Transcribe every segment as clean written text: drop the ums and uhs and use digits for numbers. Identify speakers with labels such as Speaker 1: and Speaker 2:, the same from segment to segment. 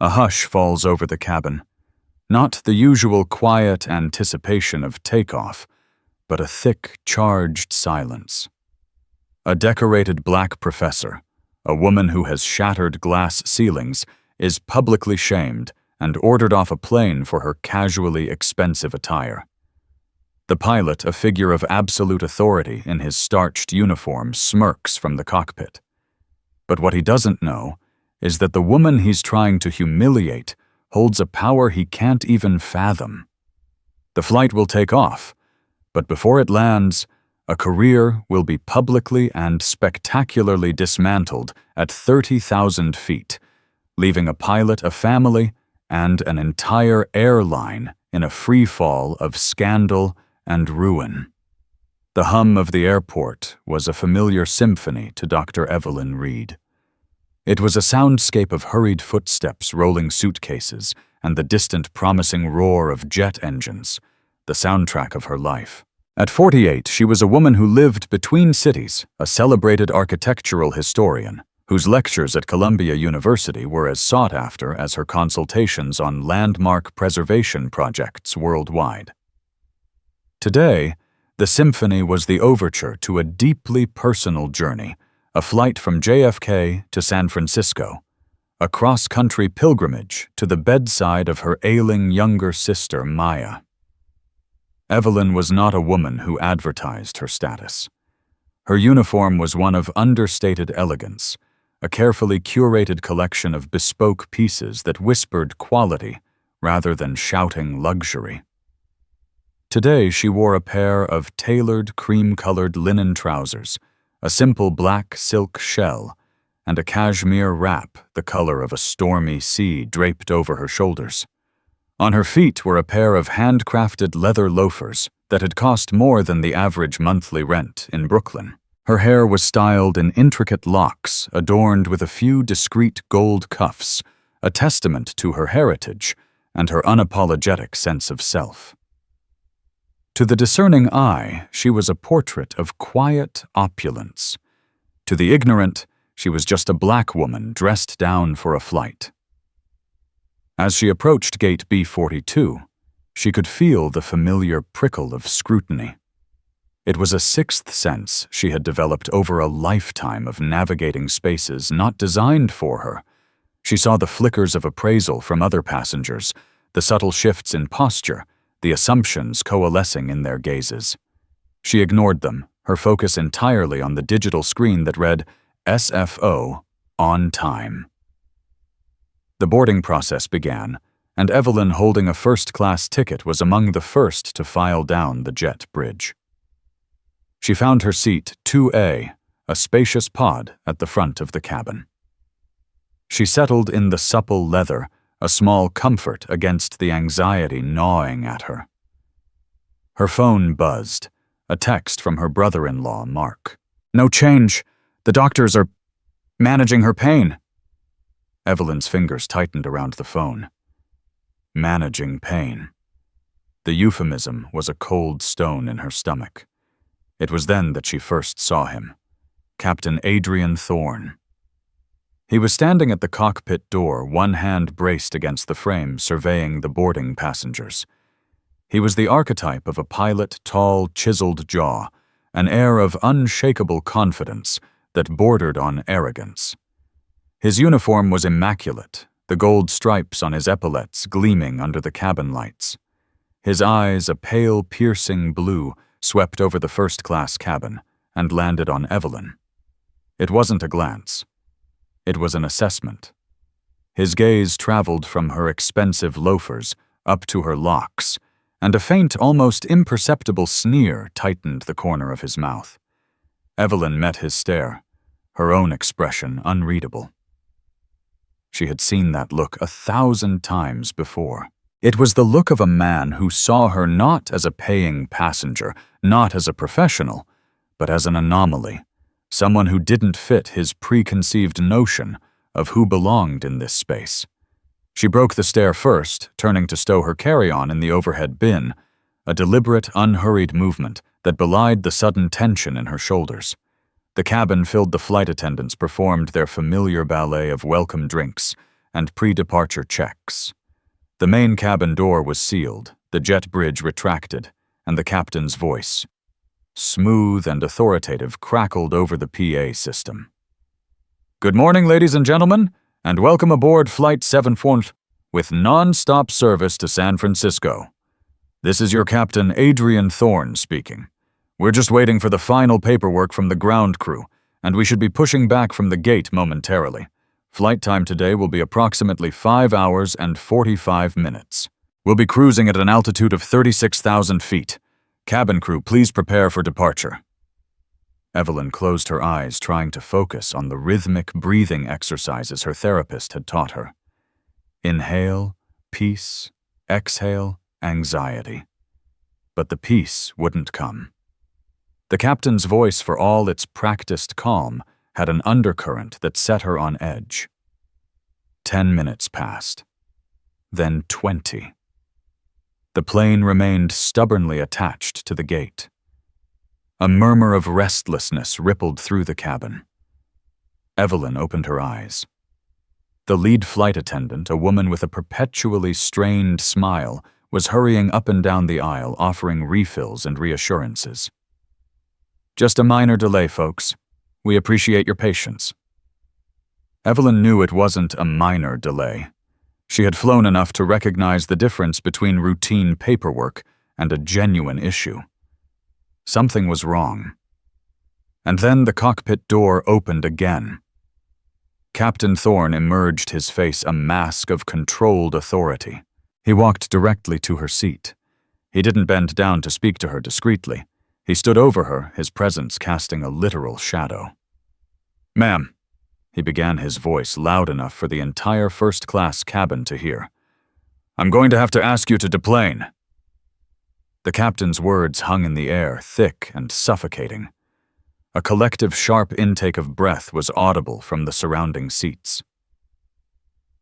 Speaker 1: A hush falls over the cabin. Not the usual quiet anticipation of takeoff, but a thick, charged silence. A decorated black professor, a woman who has shattered glass ceilings, is publicly shamed and ordered off a plane for her casually expensive attire. The pilot, a figure of absolute authority in his starched uniform, smirks from the cockpit. But what he doesn't know is that the woman he's trying to humiliate holds a power he can't even fathom. The flight will take off, but before it lands, a career will be publicly and spectacularly dismantled at 30,000 feet, leaving a pilot, a family, and an entire airline in a free fall of scandal and ruin. The hum of the airport was a familiar symphony to Dr. Evelyn Reed. It was a soundscape of hurried footsteps, rolling suitcases, and the distant promising roar of jet engines, the soundtrack of her life. At 48, she was a woman who lived between cities, a celebrated architectural historian, whose lectures at Columbia University were as sought after as her consultations on landmark preservation projects worldwide. Today, the symphony was the overture to a deeply personal journey, a flight from JFK to San Francisco, a cross-country pilgrimage to the bedside of her ailing younger sister, Maya. Evelyn was not a woman who advertised her status. Her uniform was one of understated elegance, a carefully curated collection of bespoke pieces that whispered quality rather than shouting luxury. Today, she wore a pair of tailored cream-colored linen trousers, a simple black silk shell, and a cashmere wrap the color of a stormy sea draped over her shoulders. On her feet were a pair of handcrafted leather loafers that had cost more than the average monthly rent in Brooklyn. Her hair was styled in intricate locks adorned with a few discreet gold cuffs, a testament to her heritage and her unapologetic sense of self. To the discerning eye, she was a portrait of quiet opulence. To the ignorant, she was just a black woman dressed down for a flight. As she approached gate B-42, she could feel the familiar prickle of scrutiny. It was a sixth sense she had developed over a lifetime of navigating spaces not designed for her. She saw the flickers of appraisal from other passengers, the subtle shifts in posture, the assumptions coalescing in their gazes. She ignored them, her focus entirely on the digital screen that read SFO on time. The boarding process began, and Evelyn, holding a first-class ticket, was among the first to file down the jet bridge. She found her seat 2A, a spacious pod at the front of the cabin. She settled in the supple leather, a small comfort against the anxiety gnawing at her. Her phone buzzed, a text from her brother-in-law, Mark. "No change. The doctors are managing her pain." Evelyn's fingers tightened around the phone. Managing pain. The euphemism was a cold stone in her stomach. It was then that she first saw him, Captain Adrian Thorne. He was standing at the cockpit door, one hand braced against the frame, surveying the boarding passengers. He was the archetype of a pilot, tall, chiseled jaw, an air of unshakable confidence that bordered on arrogance. His uniform was immaculate, the gold stripes on his epaulets gleaming under the cabin lights. His eyes, a pale, piercing blue, swept over the first-class cabin and landed on Evelyn. It wasn't a glance. It was an assessment. His gaze traveled from her expensive loafers up to her locks, and a faint, almost imperceptible sneer tightened the corner of his mouth. Evelyn met his stare, her own expression unreadable. She had seen that look 1,000 times before. It was the look of a man who saw her not as a paying passenger, not as a professional, but as an anomaly, someone who didn't fit his preconceived notion of who belonged in this space. She broke the stare first, turning to stow her carry-on in the overhead bin, a deliberate, unhurried movement that belied the sudden tension in her shoulders. The cabin filled. The flight attendants performed their familiar ballet of welcome drinks, and pre-departure checks. The main cabin door was sealed, the jet bridge retracted, and the captain's voice, smooth and authoritative, crackled over the PA system. "Good morning, ladies and gentlemen, and welcome aboard Flight 740 with non-stop service to San Francisco. This is your Captain Adrian Thorne speaking. We're just waiting for the final paperwork from the ground crew, and we should be pushing back from the gate momentarily. Flight time today will be approximately 5 hours and 45 minutes. We'll be cruising at an altitude of 36,000 feet. Cabin crew, please prepare for departure." Evelyn closed her eyes, trying to focus on the rhythmic breathing exercises her therapist had taught her. Inhale, peace. Exhale, anxiety. But the peace wouldn't come. The captain's voice, for all its practiced calm, had an undercurrent that set her on edge. 10 minutes passed. Then 20. The plane remained stubbornly attached to the gate. A murmur of restlessness rippled through the cabin. Evelyn opened her eyes. The lead flight attendant, a woman with a perpetually strained smile, was hurrying up and down the aisle, offering refills and reassurances. "Just a minor delay, folks. We appreciate your patience." Evelyn knew it wasn't a minor delay. She had flown enough to recognize the difference between routine paperwork and a genuine issue. Something was wrong. And then the cockpit door opened again. Captain Thorne emerged, his face a mask of controlled authority. He walked directly to her seat. He didn't bend down to speak to her discreetly. He stood over her, his presence casting a literal shadow. "Ma'am," he began, his voice loud enough for the entire first-class cabin to hear, "I'm going to have to ask you to deplane." The captain's words hung in the air, thick and suffocating. A collective sharp intake of breath was audible from the surrounding seats.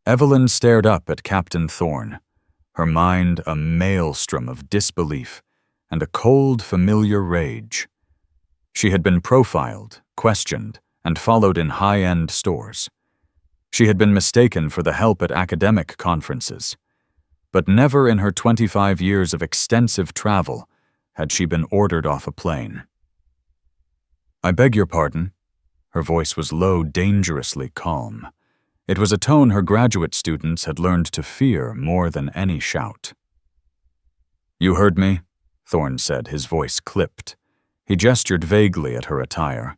Speaker 1: Evelyn stared up at Captain Thorne, her mind a maelstrom of disbelief and a cold, familiar rage. She had been profiled, questioned, and followed in high-end stores. She had been mistaken for the help at academic conferences, but never in her 25 years of extensive travel had she been ordered off a plane. "I beg your pardon." Her voice was low, dangerously calm. It was a tone her graduate students had learned to fear more than any shout. "You heard me," Thorne said, his voice clipped. He gestured vaguely at her attire.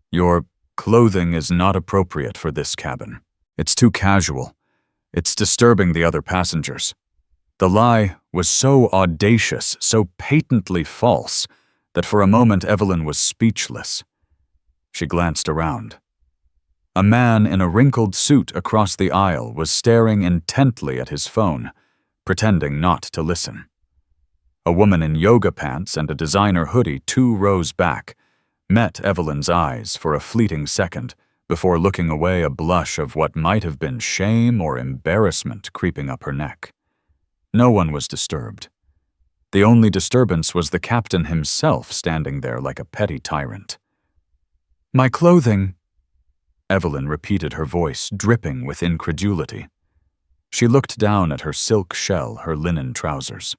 Speaker 1: "Your clothing is not appropriate for this cabin. It's too casual. It's disturbing the other passengers." The lie was so audacious, so patently false, that for a moment Evelyn was speechless. She glanced around. A man in a wrinkled suit across the aisle was staring intently at his phone, pretending not to listen. A woman in yoga pants and a designer hoodie 2 rows back met Evelyn's eyes for a fleeting second before looking away, a blush of what might have been shame or embarrassment creeping up her neck. No one was disturbed. The only disturbance was the captain himself standing there like a petty tyrant. "My clothing," Evelyn repeated, her voice dripping with incredulity. She looked down at her silk shell, her linen trousers.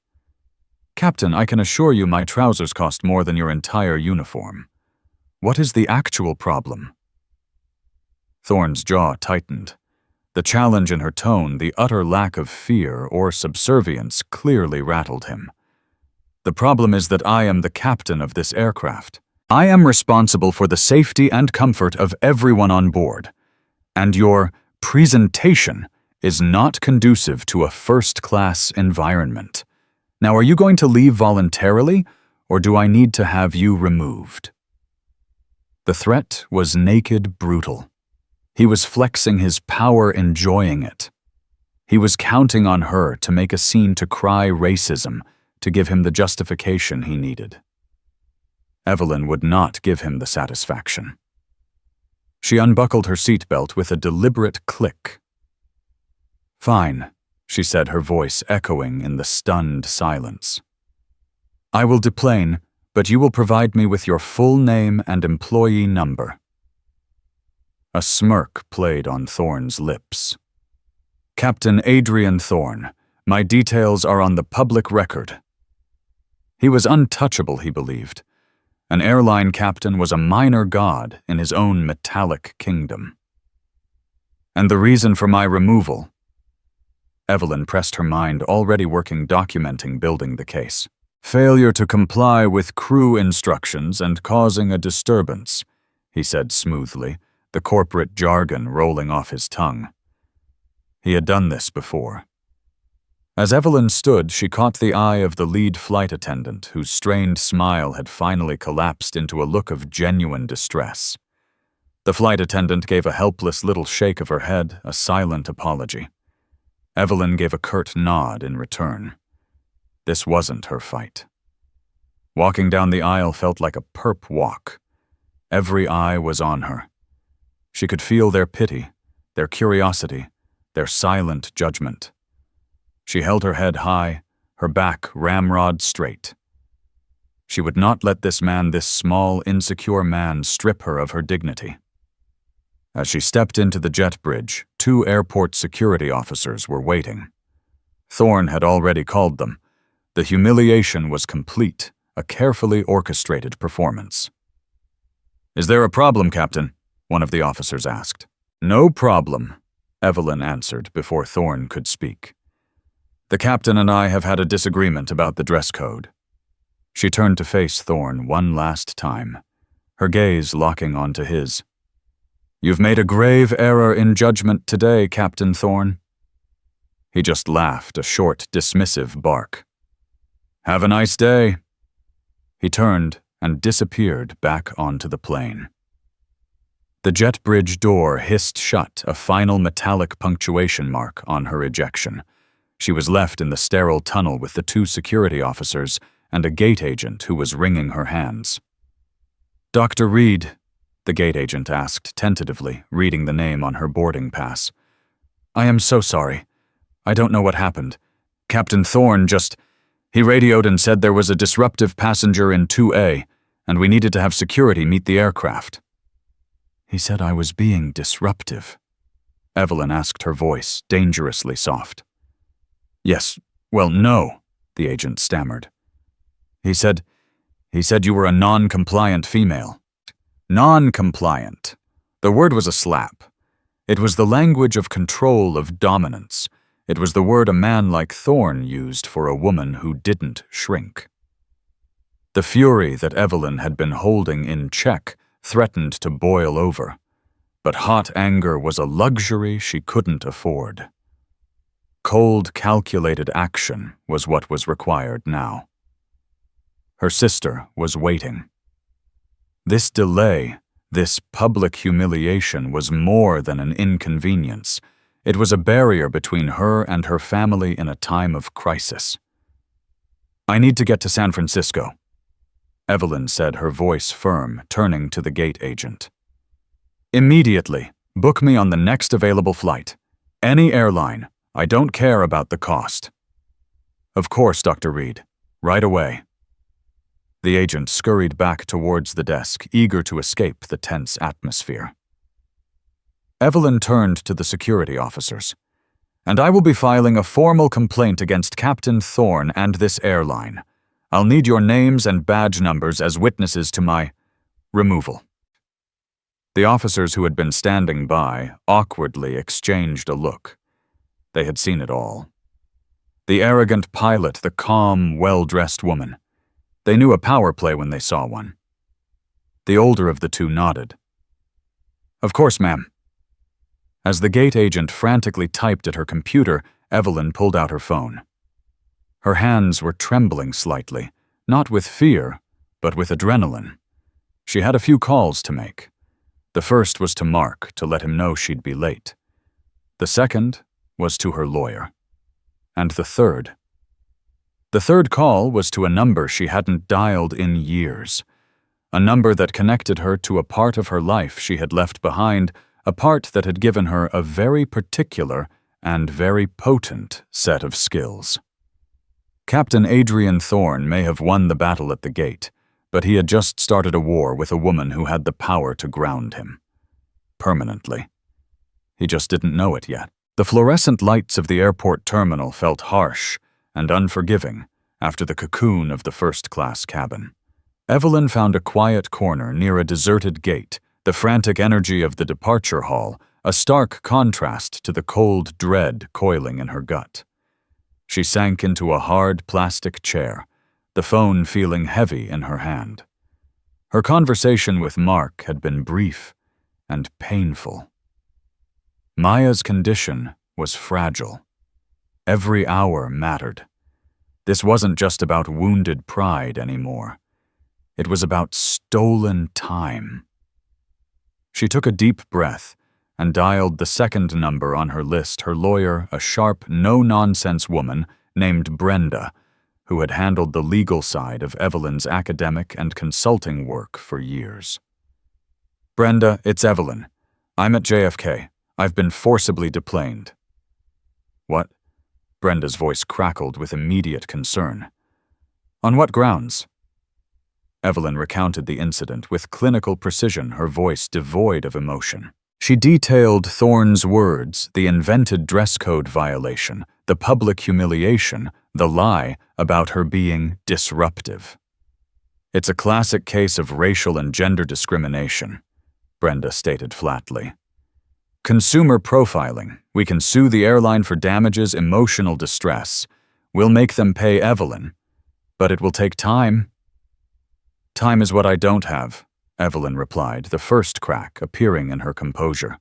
Speaker 1: "Captain, I can assure you my trousers cost more than your entire uniform. What is the actual problem?" Thorne's jaw tightened. The challenge in her tone, the utter lack of fear or subservience, clearly rattled him. "The problem is that I am the captain of this aircraft. I am responsible for the safety and comfort of everyone on board, and your presentation is not conducive to a first-class environment. Now, are you going to leave voluntarily, or do I need to have you removed?" The threat was naked, brutal. He was flexing his power, enjoying it. He was counting on her to make a scene, to cry racism, to give him the justification he needed. Evelyn would not give him the satisfaction. She unbuckled her seatbelt with a deliberate click. "Fine," she said, her voice echoing in the stunned silence. "I will deplane, but you will provide me with your full name and employee number." A smirk played on Thorne's lips. Captain Adrian Thorne. My details are on the public record. He was untouchable, he believed. An airline captain was a minor god in his own metallic kingdom. And the reason for my removal? Evelyn pressed her mind, already working documenting building the case. Failure to comply with crew instructions and causing a disturbance, he said smoothly, the corporate jargon rolling off his tongue. He had done this before. As Evelyn stood, she caught the eye of the lead flight attendant, whose strained smile had finally collapsed into a look of genuine distress. The flight attendant gave a helpless little shake of her head, a silent apology. Evelyn gave a curt nod in return. This wasn't her fight. Walking down the aisle felt like a perp walk. Every eye was on her. She could feel their pity, their curiosity, their silent judgment. She held her head high, her back ramrod straight. She would not let this man, this small, insecure man, strip her of her dignity. As she stepped into the jet bridge, 2 airport security officers were waiting. Thorne had already called them. The humiliation was complete, a carefully orchestrated performance. "Is there a problem, Captain?" one of the officers asked. "No problem," Evelyn answered before Thorne could speak. "The captain and I have had a disagreement about the dress code." She turned to face Thorne one last time, her gaze locking onto his. "You've made a grave error in judgment today, Captain Thorne." He just laughed, a short, dismissive bark. "Have a nice day." He turned and disappeared back onto the plane. The jet bridge door hissed shut, a final metallic punctuation mark on her ejection. She was left in the sterile tunnel with the 2 security officers and a gate agent who was wringing her hands. "Dr. Reed," the gate agent asked tentatively, reading the name on her boarding pass. "I am so sorry. I don't know what happened. Captain Thorne he radioed and said there was a disruptive passenger in 2A, and we needed to have security meet the aircraft." "He said I was being disruptive," Evelyn asked, her voice dangerously soft. "Yes, well, no," the agent stammered. He said you were a non-compliant female." Non-compliant. The word was a slap. It was the language of control, of dominance. It was the word a man like Thorne used for a woman who didn't shrink. The fury that Evelyn had been holding in check threatened to boil over, but hot anger was a luxury she couldn't afford. Cold, calculated action was what was required now. Her sister was waiting. This delay, this public humiliation was more than an inconvenience. It was a barrier between her and her family in a time of crisis. "I need to get to San Francisco," Evelyn said, her voice firm, turning to the gate agent. "Immediately. Book me on the next available flight. Any airline. I don't care about the cost." "Of course, Dr. Reed. Right away." The agent scurried back towards the desk, eager to escape the tense atmosphere. Evelyn turned to the security officers. "And I will be filing a formal complaint against Captain Thorne and this airline. I'll need your names and badge numbers as witnesses to my removal." The officers who had been standing by awkwardly exchanged a look. They had seen it all. The arrogant pilot, the calm, well-dressed woman. They knew a power play when they saw one. The older of the 2 nodded. "Of course, ma'am." As the gate agent frantically typed at her computer, Evelyn pulled out her phone. Her hands were trembling slightly, not with fear, but with adrenaline. She had a few calls to make. The first was to Mark, to let him know she'd be late. The second was to her lawyer. And the third call was to a number she hadn't dialed in years. A number that connected her to a part of her life she had left behind, a part that had given her a very particular and very potent set of skills. Captain Adrian Thorne may have won the battle at the gate, but he had just started a war with a woman who had the power to ground him. Permanently. He just didn't know it yet. The fluorescent lights of the airport terminal felt harsh and unforgiving after the cocoon of the first-class cabin. Evelyn found a quiet corner near a deserted gate, the frantic energy of the departure hall a stark contrast to the cold dread coiling in her gut. She sank into a hard plastic chair, the phone feeling heavy in her hand. Her conversation with Mark had been brief and painful. Maya's condition was fragile. Every hour mattered. This wasn't just about wounded pride anymore. It was about stolen time. She took a deep breath and dialed the second number on her list, her lawyer, a sharp, no-nonsense woman named Brenda, who had handled the legal side of Evelyn's academic and consulting work for years. "Brenda, it's Evelyn. I'm at JFK. I've been forcibly deplaned." "What?" Brenda's voice crackled with immediate concern. "On what grounds?" Evelyn recounted the incident with clinical precision, her voice devoid of emotion. She detailed Thorne's words, the invented dress code violation, the public humiliation, the lie about her being disruptive. "It's a classic case of racial and gender discrimination," Brenda stated flatly. "Consumer profiling. We can sue the airline for damages, emotional distress. We'll make them pay Evelyn. But it will take time." "Time is what I don't have," Evelyn replied, the first crack appearing in her composure.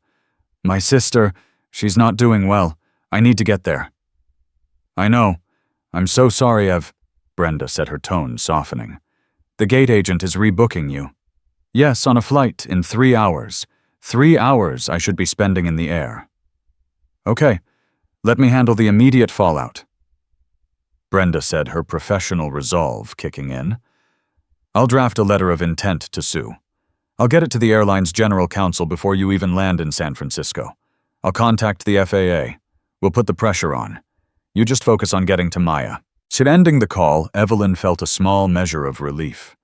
Speaker 1: "My sister, she's not doing well. I need to get there." "I know. I'm so sorry, Brenda said, her tone softening. "The gate agent is rebooking you." "Yes, on a flight in 3 hours. 3 hours I should be spending in the air." "Okay, let me handle the immediate fallout," Brenda said, her professional resolve kicking in. "I'll draft a letter of intent to sue. I'll get it to the airline's general counsel before you even land in San Francisco. I'll contact the FAA. We'll put the pressure on. You just focus on getting to Maya." Ending the call, Evelyn felt a small measure of relief.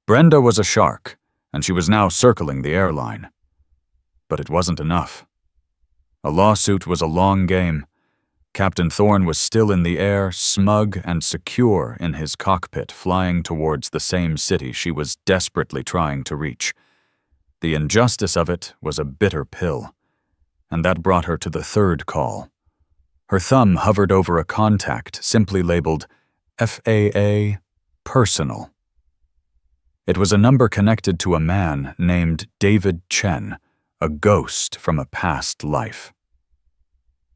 Speaker 1: Brenda was a shark, and she was now circling the airline. But it wasn't enough. A lawsuit was a long game. Captain Thorne was still in the air, smug and secure in his cockpit, flying towards the same city she was desperately trying to reach. The injustice of it was a bitter pill, and that brought her to the third call. Her thumb hovered over a contact simply labeled FAA Personal. It was a number connected to a man named David Chen, a ghost from a past life.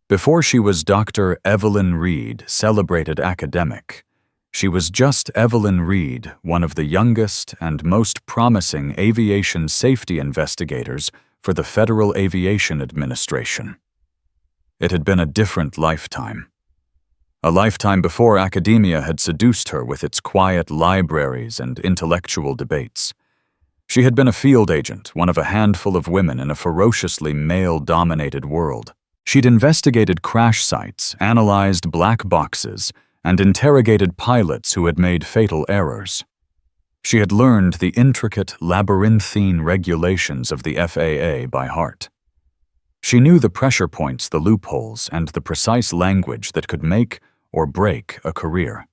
Speaker 1: Before she was Dr. Evelyn Reed, celebrated academic, she was just Evelyn Reed, one of the youngest and most promising aviation safety investigators for the Federal Aviation Administration. It had been a different lifetime. A lifetime before academia had seduced her with its quiet libraries and intellectual debates. She had been a field agent, one of a handful of women in a ferociously male-dominated world. She'd investigated crash sites, analyzed black boxes, and interrogated pilots who had made fatal errors. She had learned the intricate, labyrinthine regulations of the FAA by heart. She knew the pressure points, the loopholes, and the precise language that could make or break a career.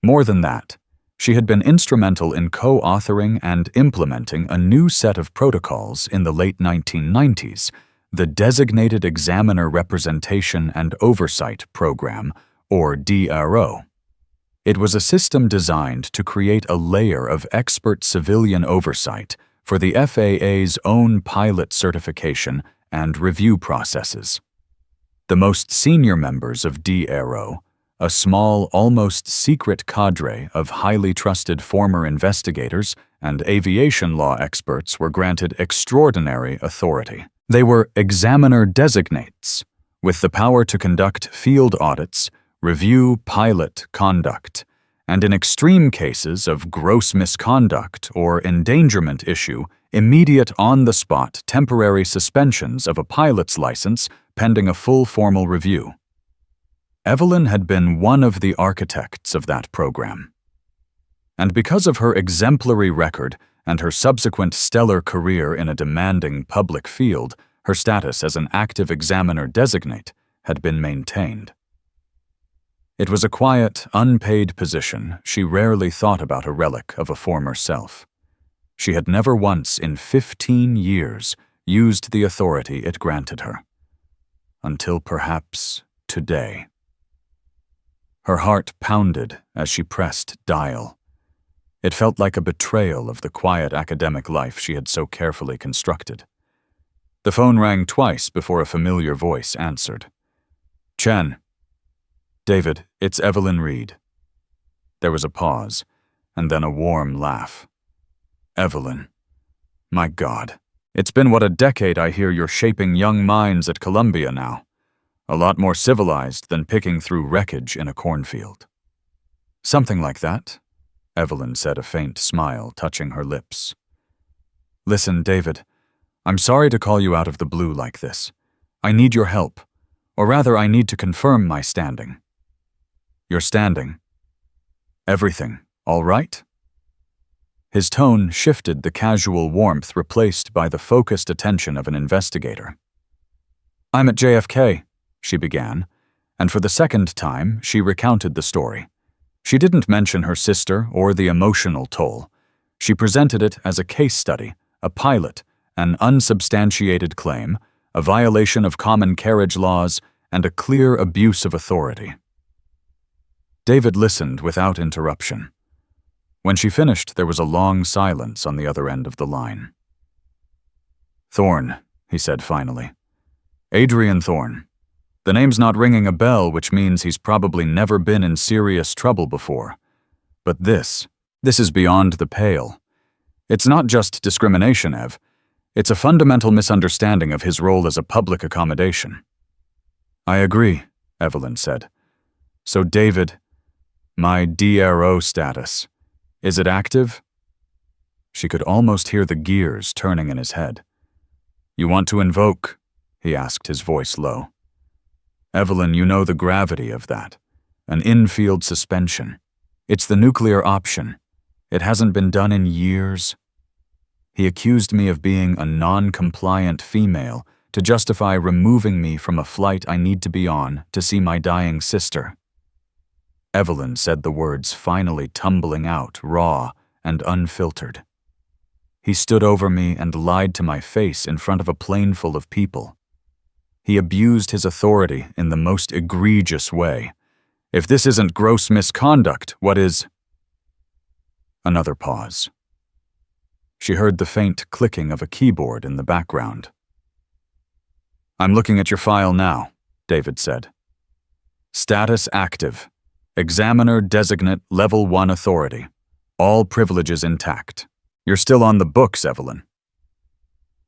Speaker 1: More than that, she had been instrumental in co-authoring and implementing a new set of protocols in the late 1990s, the Designated Examiner Representation and Oversight Program, or DRO. It was a system designed to create a layer of expert civilian oversight for the FAA's own pilot certification and review processes. The most senior members of DRO, a small, almost secret cadre of highly trusted former investigators and aviation law experts, were granted extraordinary authority. They were examiner-designates, with the power to conduct field audits, review pilot conduct, and in extreme cases of gross misconduct or endangerment issue, immediate on-the-spot temporary suspensions of a pilot's license pending a full formal review. Evelyn had been one of the architects of that program. And because of her exemplary record and her subsequent stellar career in a demanding public field, Her status as an active examiner-designate had been maintained. It was a quiet, unpaid position. She rarely thought about a relic of a former self. She had never once in 15 years used the authority it granted her. Until perhaps today. Her heart pounded as she pressed dial. It felt like a betrayal of the quiet academic life she had so carefully constructed. The phone rang twice before a familiar voice answered. "Chen." "David, it's Evelyn Reed." There was a pause, and then a warm laugh. "Evelyn. My God. It's been what, a decade I hear you're shaping young minds at Columbia now. A lot more civilized than picking through wreckage in a cornfield." "Something like that," Evelyn said, a faint smile touching her lips. "Listen, David, I'm sorry to call you out of the blue like this. I need your help, or rather I need to confirm my standing." "Your standing? Everything, all right?" His tone shifted, the casual warmth replaced by the focused attention of an investigator. "I'm at JFK," she began, and for the second time she recounted the story. She didn't mention her sister or the emotional toll. She presented it as a case study, a pilot, an unsubstantiated claim, a violation of common carriage laws, and a clear abuse of authority. David listened without interruption. When she finished, there was a long silence on the other end of the line. "Thorne," he said finally. "Adrian Thorne. The name's not ringing a bell, which means he's probably never been in serious trouble before. But this is beyond the pale. It's not just discrimination, Ev. It's a fundamental misunderstanding of his role as a public accommodation." "I agree," Evelyn said. "So David, my DRO status, is it active?" She could almost hear the gears turning in his head. "You want to invoke?" he asked, his voice low. "Evelyn, you know the gravity of that. An infield suspension. It's the nuclear option. It hasn't been done in years." He accused me of being a non-compliant female to justify removing me from a flight I need to be on to see my dying sister. Evelyn said the words finally tumbling out, raw and unfiltered. He stood over me and lied to my face in front of a plane full of people. He abused his authority in the most egregious way. If this isn't gross misconduct, what is? Another pause. She heard the faint clicking of a keyboard in the background. "I'm looking at your file now," David said. "Status active. Examiner-Designate Level 1 authority. All privileges intact. You're still on the books, Evelyn."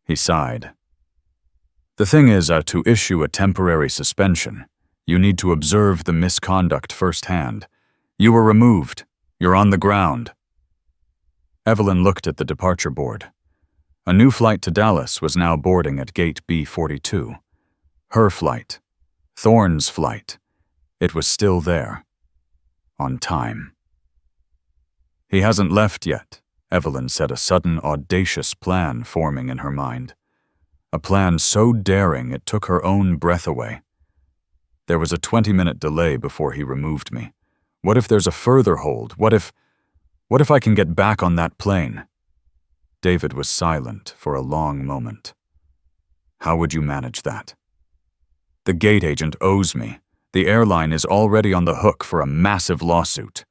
Speaker 1: He sighed. "The thing is, to issue a temporary suspension, you need to observe the misconduct firsthand. You were removed. You're on the ground." Evelyn looked at the departure board. A new flight to Dallas was now boarding at gate B42. Her flight. Thorne's flight. It was still there. On time. "He hasn't left yet," Evelyn said, a sudden, audacious plan forming in her mind. A plan so daring it took her own breath away. "There was a 20-minute delay before he removed me. What if there's a further hold? What if I can get back on that plane?" David was silent for a long moment. "How would you manage that?" "The gate agent owes me. The airline is already on the hook for a massive lawsuit.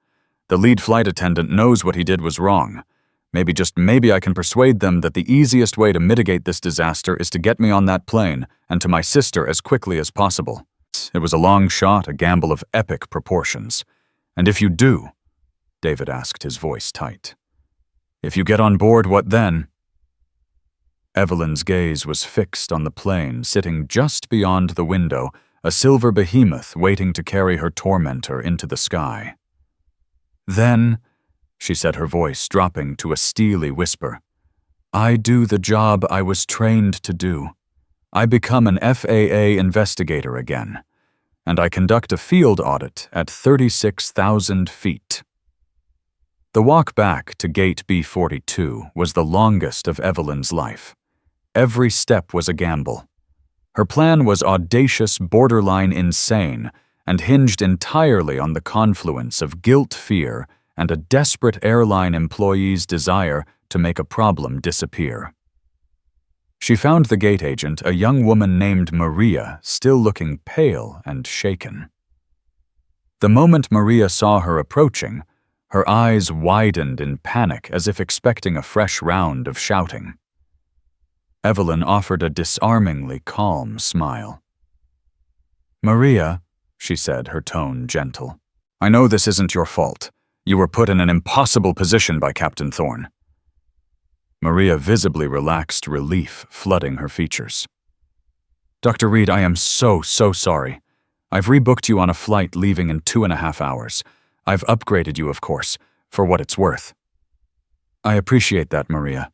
Speaker 1: The lead flight attendant knows what he did was wrong. Maybe I can persuade them that the easiest way to mitigate this disaster is to get me on that plane and to my sister as quickly as possible. It was a long shot, a gamble of epic proportions. And if you do," David asked, his voice tight, "if you get on board, what then?" Evelyn's gaze was fixed on the plane sitting just beyond the window, a silver behemoth waiting to carry her tormentor into the sky. "Then," she said, her voice dropping to a steely whisper, "I do the job I was trained to do. I become an FAA investigator again, and I conduct a field audit at 36,000 feet." The walk back to gate B42 was the longest of Evelyn's life. Every step was a gamble, Her plan was audacious, borderline insane, and hinged entirely on the confluence of guilt, fear, and a desperate airline employee's desire to make a problem disappear. She found the gate agent, a young woman named Maria, still looking pale and shaken. The moment Maria saw her approaching, her eyes widened in panic as if expecting a fresh round of shouting. Evelyn offered a disarmingly calm smile. "Maria," she said, her tone gentle, "I know this isn't your fault. You were put in an impossible position by Captain Thorne." Maria visibly relaxed, relief flooding her features. "Dr. Reed, I am so sorry. I've rebooked you on a flight leaving in 2.5 hours. I've upgraded you, of course, for what it's worth." "I appreciate that, Maria,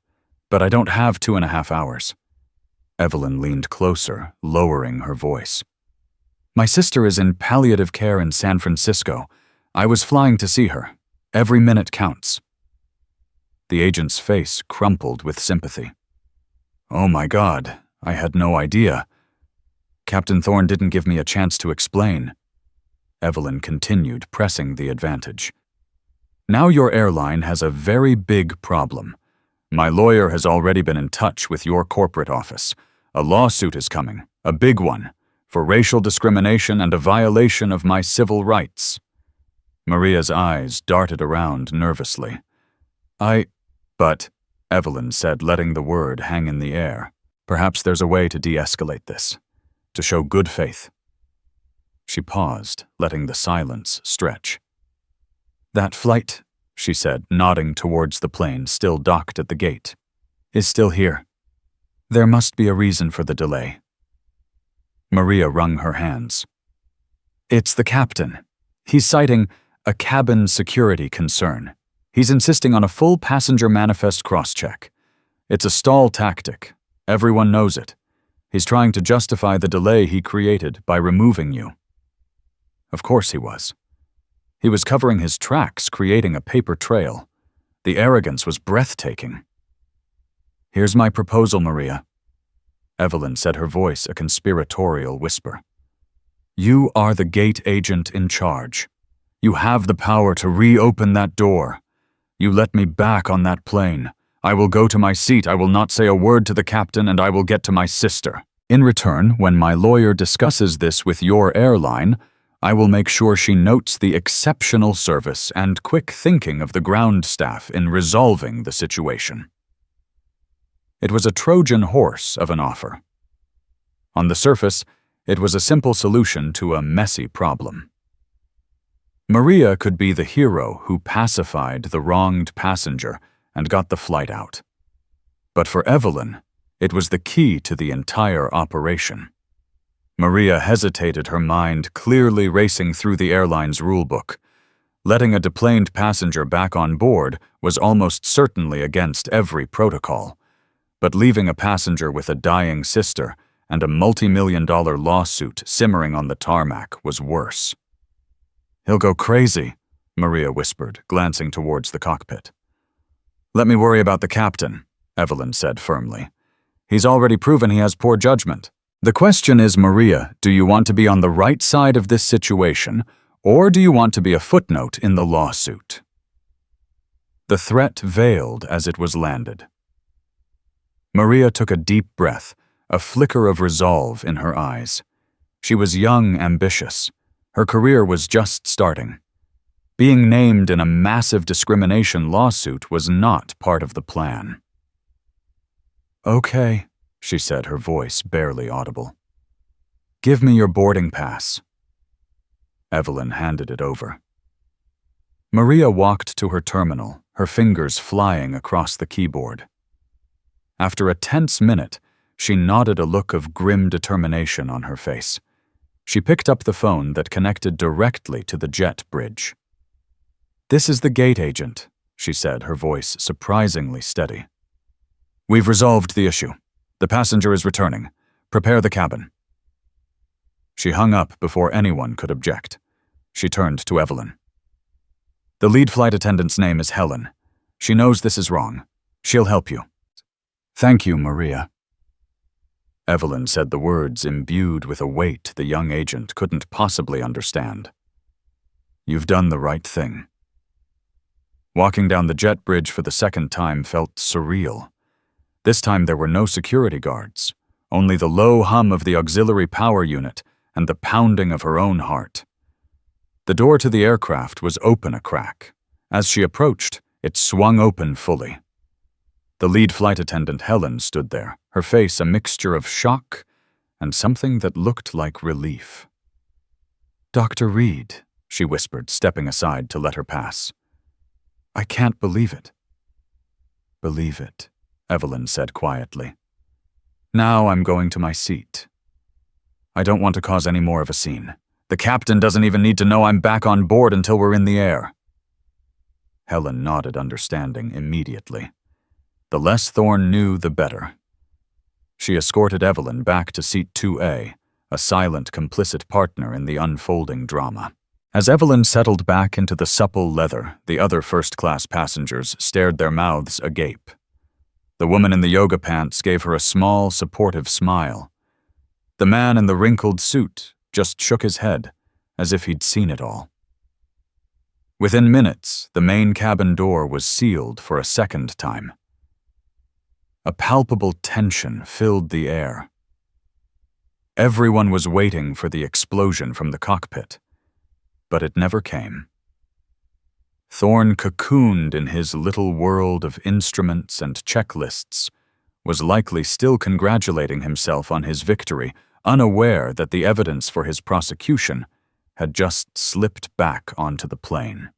Speaker 1: but I don't have 2.5 hours." Evelyn leaned closer, lowering her voice. "My sister is in palliative care in San Francisco. I was flying to see her. Every minute counts." The agent's face crumpled with sympathy. "Oh my God, I had no idea. Captain Thorne didn't give me a chance to explain." Evelyn continued, pressing the advantage. "Now your airline has a very big problem. My lawyer has already been in touch with your corporate office. A lawsuit is coming, a big one, for racial discrimination and a violation of my civil rights." Maria's eyes darted around nervously. But, Evelyn said, letting the word hang in the air, "perhaps there's a way to de-escalate this, to show good faith." She paused, letting the silence stretch. "That flight," she said, nodding towards the plane still docked at the gate, "is still here. There must be a reason for the delay." Maria wrung her hands. "It's the captain. He's citing a cabin security concern. He's insisting on a full passenger manifest cross-check. It's a stall tactic. Everyone knows it. He's trying to justify the delay he created by removing you." Of course he was. He was covering his tracks, creating a paper trail. The arrogance was breathtaking. "Here's my proposal, Maria," Evelyn said, her voice a conspiratorial whisper. "You are the gate agent in charge. You have the power to reopen that door. You let me back on that plane. I will go to my seat. I will not say a word to the captain, and I will get to my sister. In return, when my lawyer discusses this with your airline, I will make sure she notes the exceptional service and quick thinking of the ground staff in resolving the situation." It was a Trojan horse of an offer. On the surface, it was a simple solution to a messy problem. Maria could be the hero who pacified the wronged passenger and got the flight out. But for Evelyn, it was the key to the entire operation. Maria hesitated, her mind clearly racing through the airline's rulebook. Letting a deplaned passenger back on board was almost certainly against every protocol, but leaving a passenger with a dying sister and a multi-million-dollar lawsuit simmering on the tarmac was worse. "He'll go crazy," Maria whispered, glancing towards the cockpit. "Let me worry about the captain," Evelyn said firmly. "He's already proven he has poor judgment. The question is, Maria, do you want to be on the right side of this situation, or do you want to be a footnote in the lawsuit?" The threat veiled as it was landed. Maria took a deep breath, a flicker of resolve in her eyes. She was young, ambitious. Her career was just starting. Being named in a massive discrimination lawsuit was not part of the plan. "Okay," she said, her voice barely audible. "Give me your boarding pass." Evelyn handed it over. Maria walked to her terminal, her fingers flying across the keyboard. After a tense minute, she nodded, a look of grim determination on her face. She picked up the phone that connected directly to the jet bridge. "This is the gate agent," she said, her voice surprisingly steady. "We've resolved the issue. The passenger is returning. Prepare the cabin." She hung up before anyone could object. She turned to Evelyn. "The lead flight attendant's name is Helen. She knows this is wrong. She'll help you." "Thank you, Maria." Evelyn said the words imbued with a weight the young agent couldn't possibly understand. "You've done the right thing." Walking down the jet bridge for the second time felt surreal. This time there were no security guards, only the low hum of the auxiliary power unit and the pounding of her own heart. The door to the aircraft was open a crack. As she approached, it swung open fully. The lead flight attendant, Helen, stood there, her face a mixture of shock and something that looked like relief. "Dr. Reed," she whispered, stepping aside to let her pass. "I can't believe it." "Believe it," Evelyn said quietly. "Now I'm going to my seat. I don't want to cause any more of a scene. The captain doesn't even need to know I'm back on board until we're in the air." Helen nodded understanding immediately. The less Thorne knew, the better. She escorted Evelyn back to seat 2A, a silent, complicit partner in the unfolding drama. As Evelyn settled back into the supple leather, the other first-class passengers stared their mouths agape. The woman in the yoga pants gave her a small, supportive smile. The man in the wrinkled suit just shook his head, as if he'd seen it all. Within minutes, the main cabin door was sealed for a second time. A palpable tension filled the air. Everyone was waiting for the explosion from the cockpit, but it never came. Thorne, cocooned in his little world of instruments and checklists, was likely still congratulating himself on his victory, unaware that the evidence for his prosecution had just slipped back onto the plane.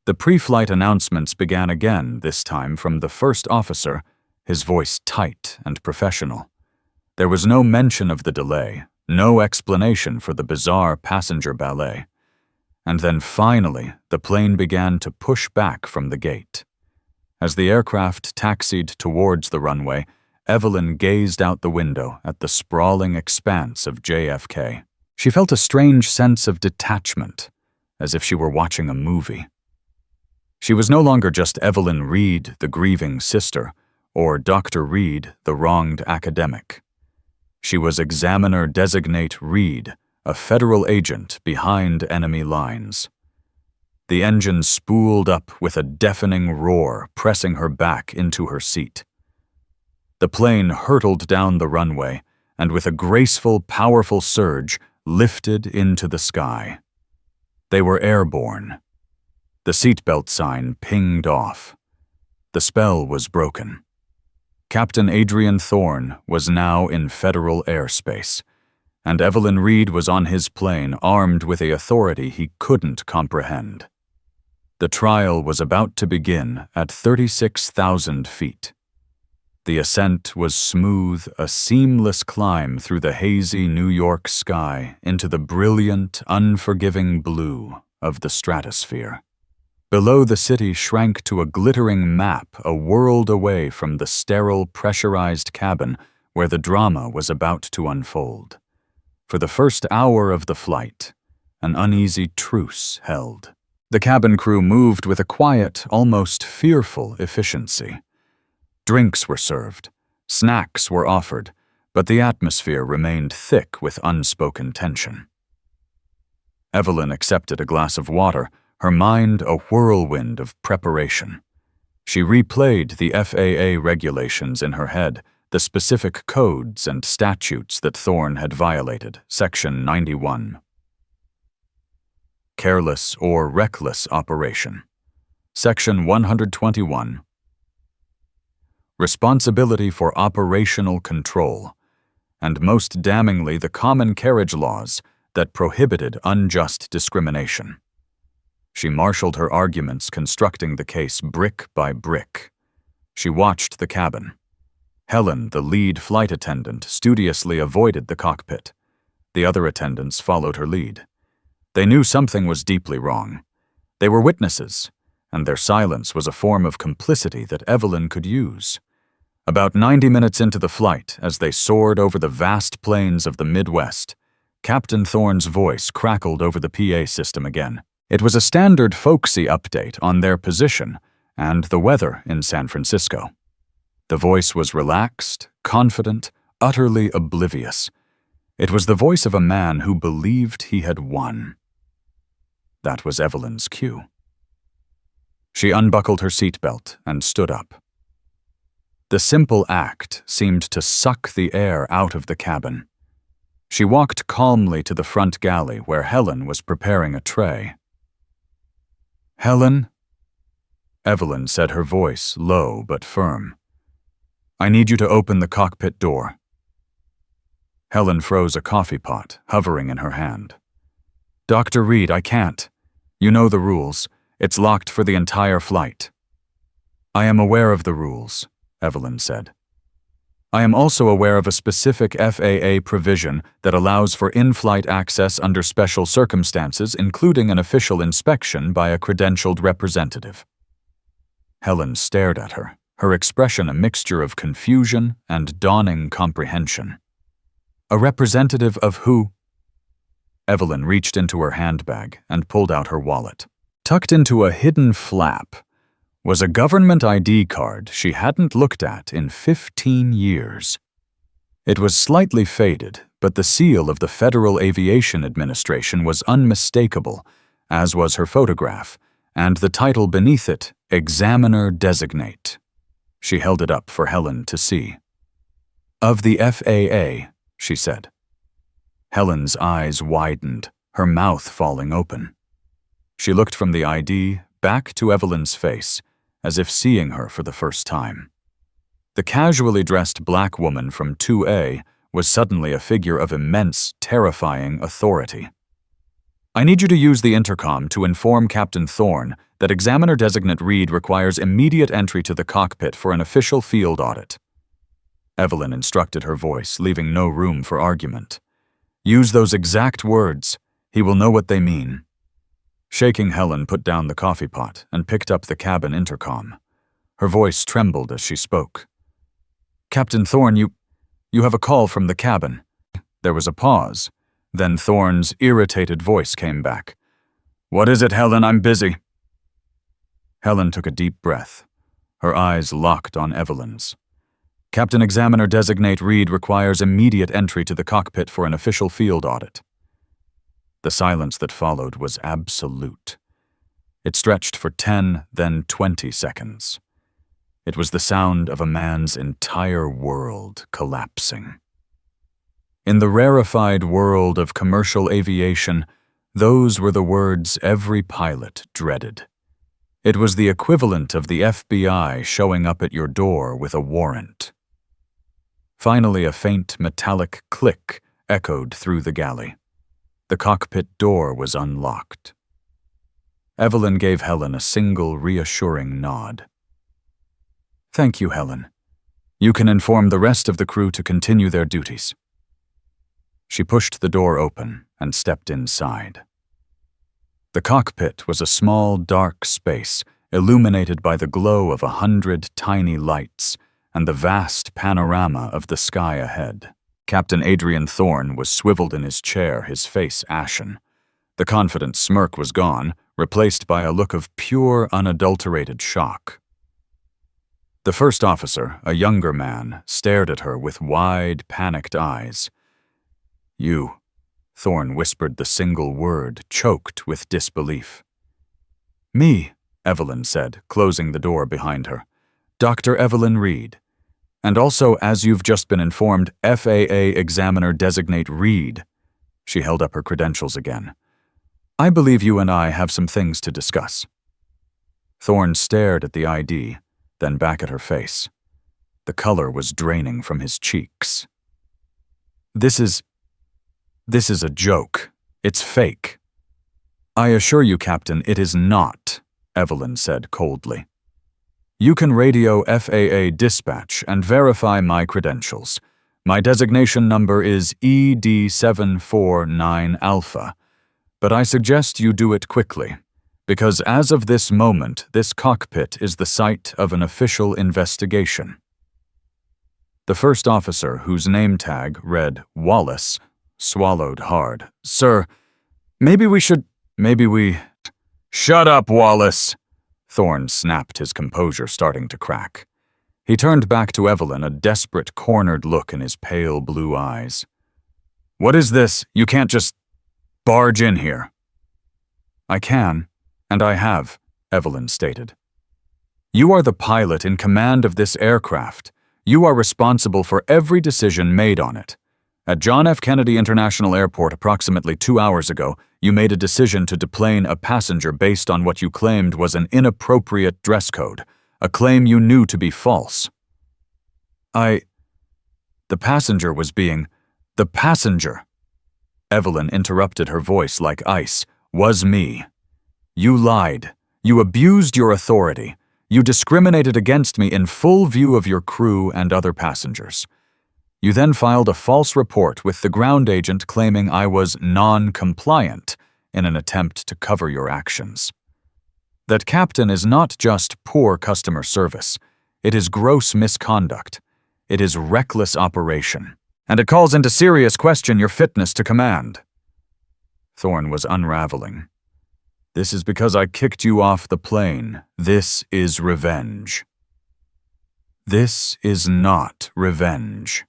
Speaker 1: The pre-flight announcements began again, this time from the first officer, his voice tight and professional. There was no mention of the delay, no explanation for the bizarre passenger ballet. And then finally, the plane began to push back from the gate. As the aircraft taxied towards the runway, Evelyn gazed out the window at the sprawling expanse of JFK. She felt a strange sense of detachment, as if she were watching a movie. She was no longer just Evelyn Reed, the grieving sister, or Dr. Reed, the wronged academic. She was Examiner-Designate Reed, a federal agent behind enemy lines. The engine spooled up with a deafening roar, pressing her back into her seat. The plane hurtled down the runway, and with a graceful, powerful surge, lifted into the sky. They were airborne. The seatbelt sign pinged off. The spell was broken. Captain Adrian Thorne was now in federal airspace, and Evelyn Reed was on his plane armed with a authority he couldn't comprehend. The trial was about to begin at 36,000 feet. The ascent was smooth, a seamless climb through the hazy New York sky into the brilliant, unforgiving blue of the stratosphere. Below, the city shrank to a glittering map a world away from the sterile, pressurized cabin where the drama was about to unfold. For the first hour of the flight, an uneasy truce held. The cabin crew moved with a quiet, almost fearful efficiency. Drinks were served, snacks were offered, but the atmosphere remained thick with unspoken tension. Evelyn accepted a glass of water, her mind a whirlwind of preparation. She replayed the FAA regulations in her head, the specific codes and statutes that Thorne had violated, Section 91. Careless or reckless operation. Section 121. Responsibility for operational control, and most damningly the common carriage laws that prohibited unjust discrimination. She marshaled her arguments, constructing the case brick by brick. She watched the cabin. Helen, the lead flight attendant, studiously avoided the cockpit. The other attendants followed her lead. They knew something was deeply wrong. They were witnesses, and their silence was a form of complicity that Evelyn could use. About 90 minutes into the flight, as they soared over the vast plains of the Midwest, Captain Thorne's voice crackled over the PA system again. It was a standard folksy update on their position and the weather in San Francisco. The voice was relaxed, confident, utterly oblivious. It was the voice of a man who believed he had won. That was Evelyn's cue. She unbuckled her seatbelt and stood up. The simple act seemed to suck the air out of the cabin. She walked calmly to the front galley where Helen was preparing a tray. "Helen?" Evelyn said, her voice low but firm. "I need you to open the cockpit door." Helen froze a coffee pot, hovering in her hand. "Dr. Reed, I can't. You know the rules. It's locked for the entire flight." "I am aware of the rules," Evelyn said. "I am also aware of a specific FAA provision that allows for in-flight access under special circumstances, including an official inspection by a credentialed representative." Helen stared at her, her expression a mixture of confusion and dawning comprehension. "A representative of who?" Evelyn reached into her handbag and pulled out her wallet. Tucked into a hidden flap was a government ID card she hadn't looked at in 15 years. It was slightly faded, but the seal of the Federal Aviation Administration was unmistakable, as was her photograph, and the title beneath it, Examiner-Designate. She held it up for Helen to see. "Of the FAA," she said. Helen's eyes widened, her mouth falling open. She looked from the ID back to Evelyn's face, as if seeing her for the first time. The casually dressed black woman from 2A was suddenly a figure of immense, terrifying authority. "I need you to use the intercom to inform Captain Thorne that Examiner-Designate Reed requires immediate entry to the cockpit for an official field audit." Evelyn instructed her voice, leaving no room for argument. "Use those exact words. He will know what they mean." Shaking, Helen put down the coffee pot and picked up the cabin intercom. Her voice trembled as she spoke. "Captain Thorne, you have a call from the cabin." There was a pause. Then Thorne's irritated voice came back. "What is it, Helen? I'm busy." Helen took a deep breath. Her eyes locked on Evelyn's. "Captain Examiner-Designate Reed requires immediate entry to the cockpit for an official field audit." The silence that followed was absolute. It stretched for 10, then 20 seconds. It was the sound of a man's entire world collapsing. In the rarefied world of commercial aviation, those were the words every pilot dreaded. It was the equivalent of the FBI showing up at your door with a warrant. Finally, a faint metallic click echoed through the galley. The cockpit door was unlocked. Evelyn gave Helen a single reassuring nod. "Thank you, Helen. You can inform the rest of the crew to continue their duties." She pushed the door open and stepped inside. The cockpit was a small, dark space, illuminated by the glow of 100 tiny lights and the vast panorama of the sky ahead. Captain Adrian Thorne was swiveled in his chair, his face ashen. The confident smirk was gone, replaced by a look of pure, unadulterated shock. The first officer, a younger man, stared at her with wide, panicked eyes. "You," Thorne whispered the single word, choked with disbelief. "Me," Evelyn said, closing the door behind her. "Dr. Evelyn Reed. And also, as you've just been informed, FAA Examiner-Designate Reed." She held up her credentials again. "I believe you and I have some things to discuss." Thorne stared at the ID, then back at her face. The color was draining from his cheeks. This is a joke. It's fake." "I assure you, Captain, it is not," Evelyn said coldly. "You can radio FAA dispatch and verify my credentials. My designation number is ED749 Alpha, but I suggest you do it quickly, because as of this moment, this cockpit is the site of an official investigation." The first officer, whose name tag read Wallace, swallowed hard. "Sir, maybe we... "Shut up, Wallace!" Thorne snapped, his composure starting to crack. He turned back to Evelyn, a desperate, cornered look in his pale blue eyes. "What is this? You can't just barge in here." "I can, and I have," Evelyn stated. "You are the pilot in command of this aircraft. You are responsible for every decision made on it. At John F. Kennedy International Airport approximately 2 hours ago, you made a decision to deplane a passenger based on what you claimed was an inappropriate dress code, a claim you knew to be false." The passenger was being... The passenger, Evelyn interrupted, her voice like ice, was me. You lied. You abused your authority. You discriminated against me in full view of your crew and other passengers. You then filed a false report with the ground agent claiming I was non-compliant in an attempt to cover your actions. That, Captain, is not just poor customer service. It is gross misconduct. It is reckless operation. And it calls into serious question your fitness to command. Thorne was unraveling. This is because I kicked you off the plane. This is revenge. This is not revenge.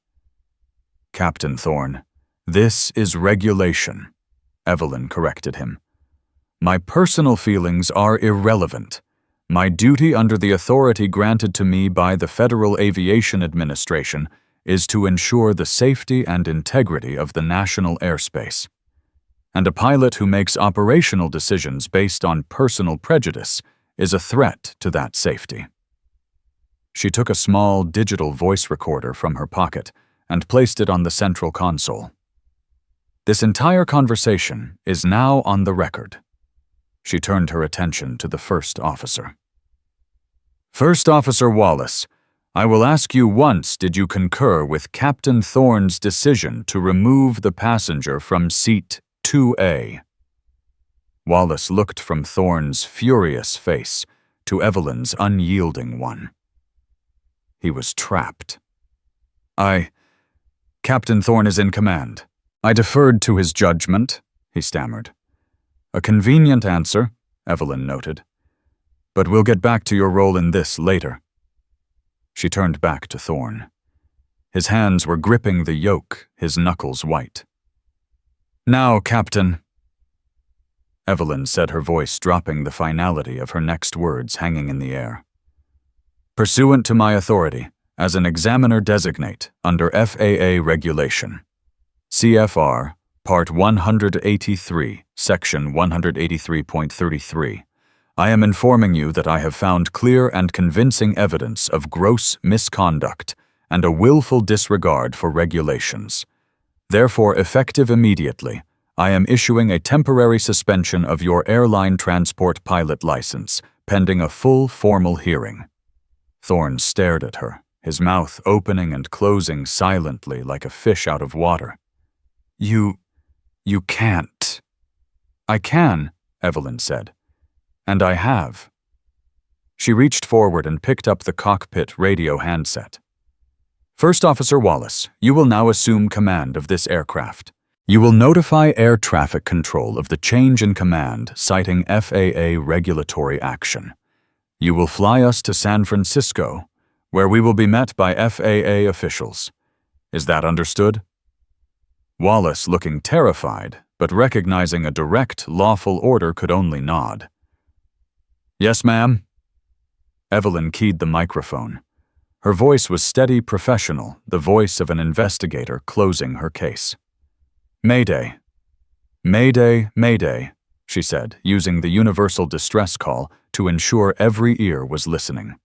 Speaker 1: Captain Thorne, this is regulation, Evelyn corrected him. My personal feelings are irrelevant. My duty under the authority granted to me by the Federal Aviation Administration is to ensure the safety and integrity of the national airspace. And a pilot who makes operational decisions based on personal prejudice is a threat to that safety. She took a small digital voice recorder from her pocket and placed it on the central console. This entire conversation is now on the record. She turned her attention to the first officer. First Officer Wallace, I will ask you once, did you concur with Captain Thorne's decision to remove the passenger from seat 2A? Wallace looked from Thorne's furious face to Evelyn's unyielding one. He was trapped. Captain Thorne is in command. I deferred to his judgment, he stammered. A convenient answer, Evelyn noted. But we'll get back to your role in this later. She turned back to Thorne. His hands were gripping the yoke, his knuckles white. Now, Captain, Evelyn said, her voice dropping, the finality of her next words hanging in the air. Pursuant to my authority, as an examiner-designate under FAA regulation, CFR, Part 183, Section 183.33, I am informing you that I have found clear and convincing evidence of gross misconduct and a willful disregard for regulations. Therefore, effective immediately, I am issuing a temporary suspension of your airline transport pilot license, pending a full formal hearing. Thorne stared at her, his mouth opening and closing silently like a fish out of water. You can't. I can, Evelyn said. And I have. She reached forward and picked up the cockpit radio handset. First Officer Wallace, you will now assume command of this aircraft. You will notify air traffic control of the change in command, citing FAA regulatory action. You will fly us to San Francisco, where we will be met by FAA officials. Is that understood? Wallace, looking terrified, but recognizing a direct, lawful order, could only nod. Yes, ma'am. Evelyn keyed the microphone. Her voice was steady, professional, the voice of an investigator closing her case. Mayday. Mayday, Mayday, she said, using the universal distress call to ensure every ear was listening.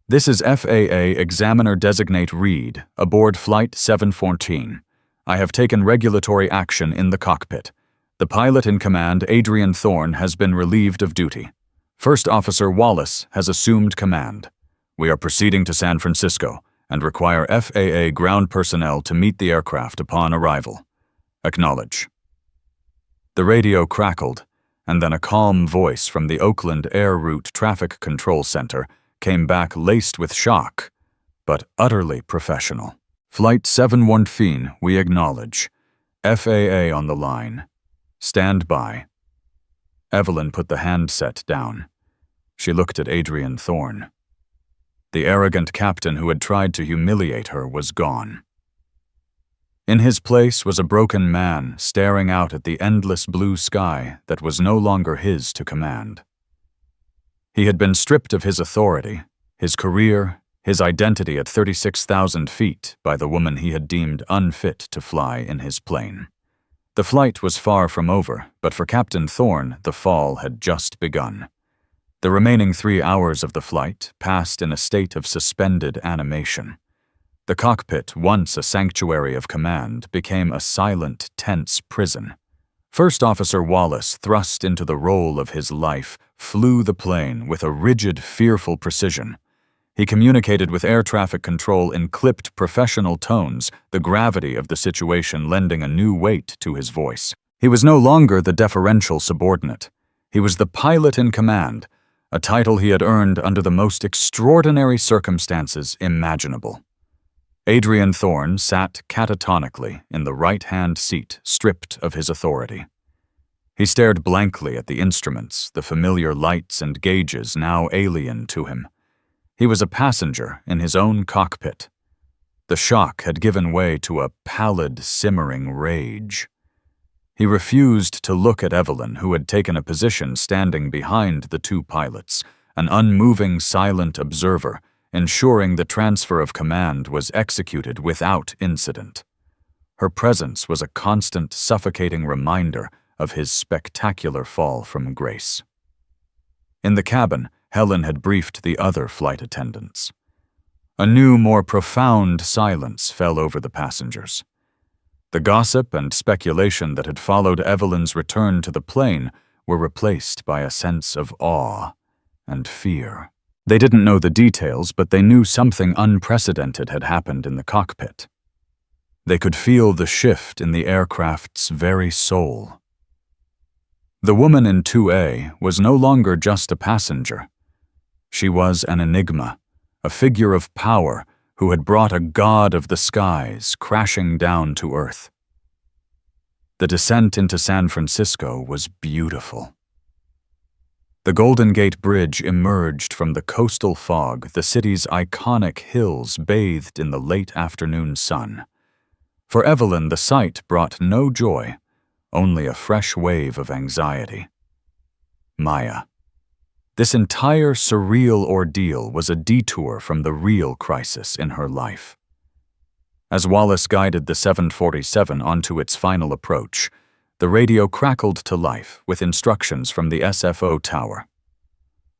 Speaker 1: This is FAA Examiner-Designate Reed, aboard Flight 714. I have taken regulatory action in the cockpit. The pilot in command, Adrian Thorne, has been relieved of duty. First Officer Wallace has assumed command. We are proceeding to San Francisco and require FAA ground personnel to meet the aircraft upon arrival. Acknowledge. The radio crackled, and then a calm voice from the Oakland Air Route Traffic Control Center came back laced with shock, but utterly professional. Flight 714, we acknowledge. FAA on the line. Stand by. Evelyn put the handset down. She looked at Adrian Thorne. The arrogant captain who had tried to humiliate her was gone. In his place was a broken man staring out at the endless blue sky that was no longer his to command. He had been stripped of his authority, his career, his identity at 36,000 feet by the woman he had deemed unfit to fly in his plane. The flight was far from over, but for Captain Thorne, the fall had just begun. The remaining 3 hours of the flight passed in a state of suspended animation. The cockpit, once a sanctuary of command, became a silent, tense prison. First Officer Wallace, thrust into the role of his life, flew the plane with a rigid, fearful precision. He communicated with air traffic control in clipped, professional tones, the gravity of the situation lending a new weight to his voice. He was no longer the deferential subordinate. He was the pilot in command, a title he had earned under the most extraordinary circumstances imaginable. Adrian Thorne sat catatonically in the right-hand seat, stripped of his authority. He stared blankly at the instruments, the familiar lights and gauges now alien to him. He was a passenger in his own cockpit. The shock had given way to a pallid, simmering rage. He refused to look at Evelyn, who had taken a position standing behind the two pilots, an unmoving, silent observer, ensuring the transfer of command was executed without incident. Her presence was a constant, suffocating reminder of his spectacular fall from grace. In the cabin, Helen had briefed the other flight attendants. A new, more profound silence fell over the passengers. The gossip and speculation that had followed Evelyn's return to the plane were replaced by a sense of awe and fear. They didn't know the details, but they knew something unprecedented had happened in the cockpit. They could feel the shift in the aircraft's very soul. The woman in 2A was no longer just a passenger. She was an enigma, a figure of power who had brought a god of the skies crashing down to earth. The descent into San Francisco was beautiful. The Golden Gate Bridge emerged from the coastal fog, the city's iconic hills bathed in the late afternoon sun. For Evelyn, the sight brought no joy, only a fresh wave of anxiety. Maya. This entire surreal ordeal was a detour from the real crisis in her life. As Wallace guided the 747 onto its final approach, the radio crackled to life with instructions from the SFO tower.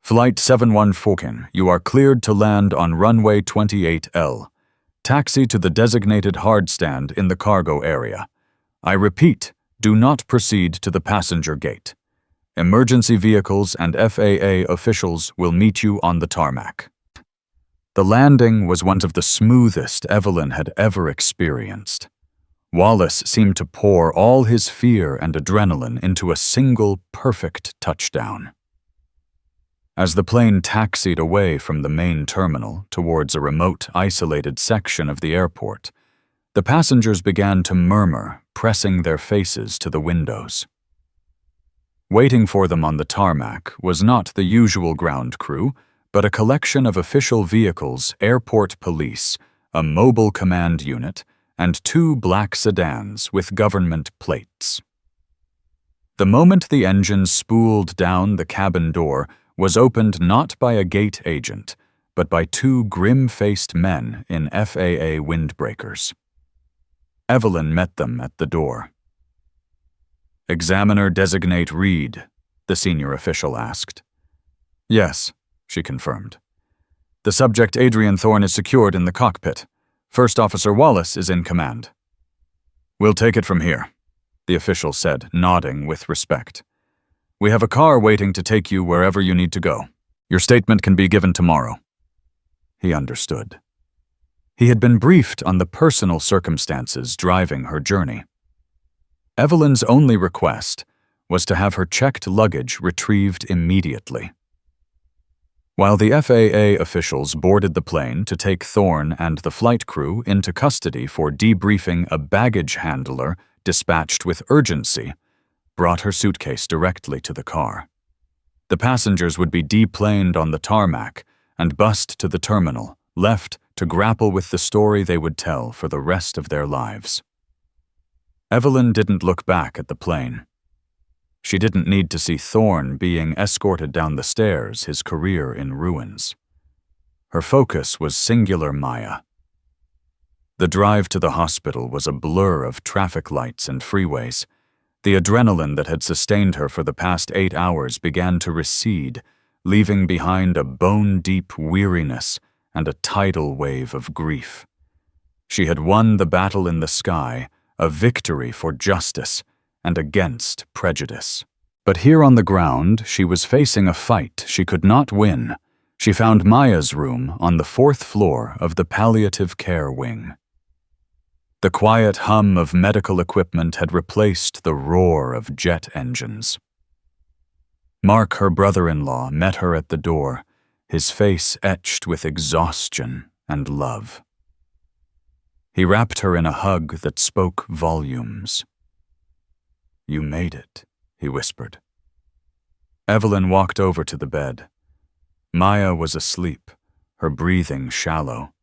Speaker 1: Flight 714, you are cleared to land on runway 28L. Taxi to the designated hardstand in the cargo area. I repeat, do not proceed to the passenger gate. Emergency vehicles and FAA officials will meet you on the tarmac. The landing was one of the smoothest Evelyn had ever experienced. Wallace seemed to pour all his fear and adrenaline into a single perfect touchdown. As the plane taxied away from the main terminal towards a remote, isolated section of the airport, the passengers began to murmur, pressing their faces to the windows. Waiting for them on the tarmac was not the usual ground crew, but a collection of official vehicles, airport police, a mobile command unit, and 2 black sedans with government plates. The moment the engines spooled down, the cabin door was opened not by a gate agent, but by 2 grim-faced men in FAA windbreakers. Evelyn met them at the door. "Examiner-Designate Reed?" the senior official asked. "Yes," she confirmed. "The subject Adrian Thorne is secured in the cockpit. First Officer Wallace is in command." "We'll take it from here," the official said, nodding with respect. "We have a car waiting to take you wherever you need to go. Your statement can be given tomorrow." He understood. He had been briefed on the personal circumstances driving her journey. Evelyn's only request was to have her checked luggage retrieved immediately. While the FAA officials boarded the plane to take Thorne and the flight crew into custody for debriefing, a baggage handler, dispatched with urgency, brought her suitcase directly to the car. The passengers would be deplaned on the tarmac, and bussed to the terminal, left to grapple with the story they would tell for the rest of their lives. Evelyn didn't look back at the plane. She didn't need to see Thorne being escorted down the stairs, his career in ruins. Her focus was singular Maya. The drive to the hospital was a blur of traffic lights and freeways. The adrenaline that had sustained her for the past 8 hours began to recede, leaving behind a bone-deep weariness and a tidal wave of grief. She had won the battle in the sky, a victory for justice and against prejudice. But here on the ground, she was facing a fight she could not win. She found Maya's room on the 4th floor of the palliative care wing. The quiet hum of medical equipment had replaced the roar of jet engines. Mark, her brother-in-law, met her at the door, his face etched with exhaustion and love. He wrapped her in a hug that spoke volumes. "You made it," he whispered. Evelyn walked over to the bed. Maya was asleep, her breathing shallow.